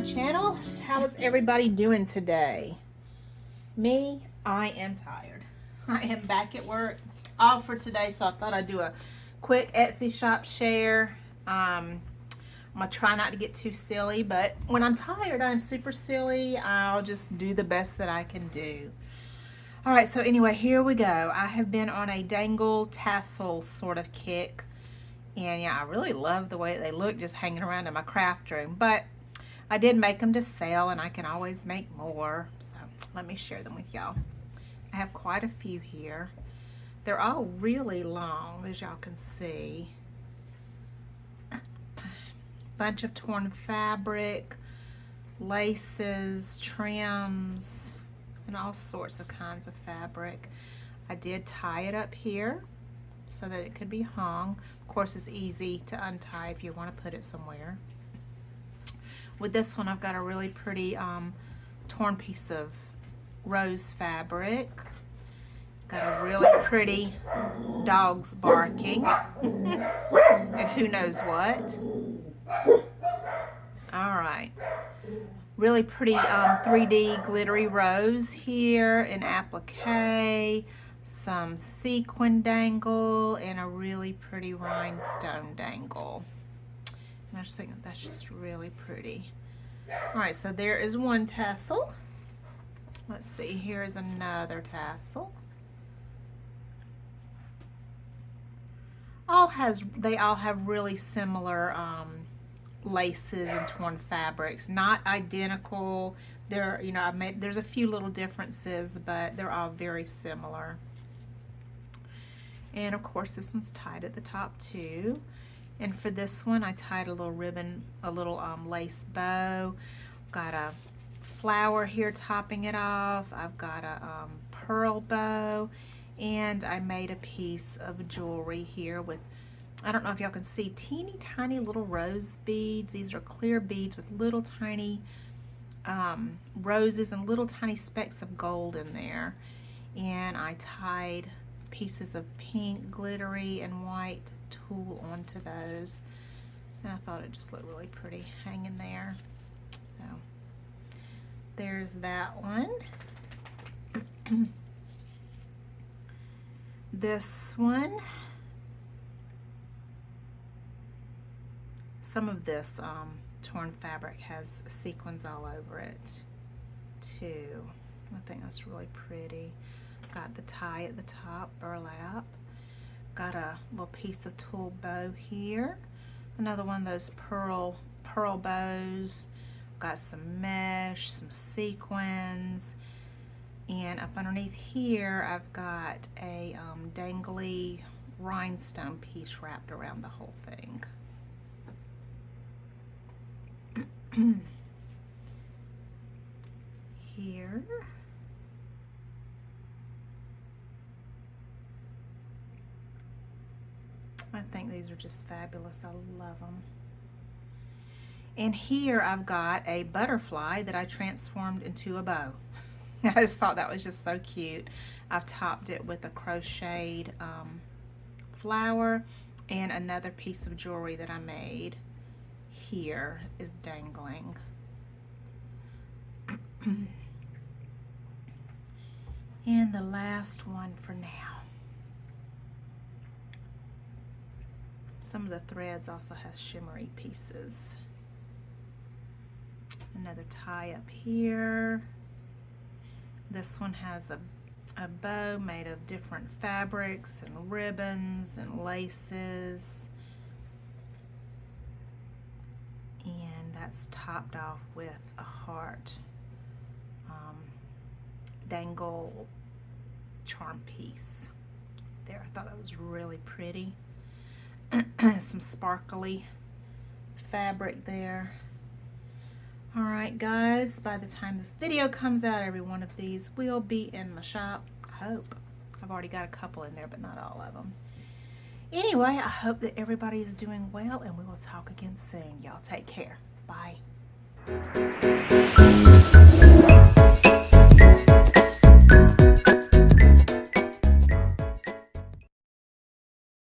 channel. How is everybody doing today? Me, I am tired. I am back at work all for today, so I thought I'd do a quick Etsy shop share. I'm gonna try not to get too silly, but when I'm tired, I'm super silly. I'll just do the best that I can do. All right, so anyway, here we go. I have been on a dangle tassel sort of kick, and yeah, I really love the way they look just hanging around in my craft room, but I did make them to sell, and I can always make more, so let me share them with y'all. I have quite a few here. They're all really long, as y'all can see. Bunch of torn fabric, laces, trims, and all sorts of kinds of fabric. I did tie it up here so that it could be hung. Of course, it's easy to untie if you want to put it somewhere. With this one, I've got a really pretty torn piece of rose fabric. Got a really pretty dogs barking and who knows what. All right, really pretty 3D glittery rose here, an applique, some sequin dangle, and a really pretty rhinestone dangle. And I just think that's just really pretty. All right, so there is one tassel. Let's see, here is another tassel. They all have really similar laces and torn fabrics, not identical. They're, you know, there's a few little differences, but they're all very similar. And of course, this one's tied at the top too. And for this one, I tied a little ribbon, a little lace bow. Got a flower here topping it off. I've got a pearl bow, and I made a piece of jewelry here with, I don't know if y'all can see, teeny tiny little rose beads. These are clear beads with little tiny roses and little tiny specks of gold in there. And I tied pieces of pink, glittery, and white tulle onto those. And I thought it just looked really pretty hanging there. So there's that one. This one, some of this torn fabric has sequins all over it too. I think that's really pretty. Got the tie at the top, burlap. Got a little piece of tulle bow here. Another one of those pearl bows. Got some mesh, some sequins. And up underneath here, I've got a dangly rhinestone piece wrapped around the whole thing. Here. I think these are just fabulous. I love them. And here I've got a butterfly that I transformed into a bow. I just thought that was just so cute. I've topped it with a crocheted flower, and another piece of jewelry that I made here is dangling. And the last one for now. Some of the threads also has shimmery pieces. Another tie up here. This one has a bow made of different fabrics and ribbons and laces. And that's topped off with a heart dangle charm piece. There, I thought that was really pretty. Some sparkly fabric there. All right, guys, by the time this video comes out, every one of these will be in my shop. I hope. I've already got a couple in there, but not all of them. Anyway, I hope that everybody is doing well, and we will talk again soon. Y'all take care. Bye.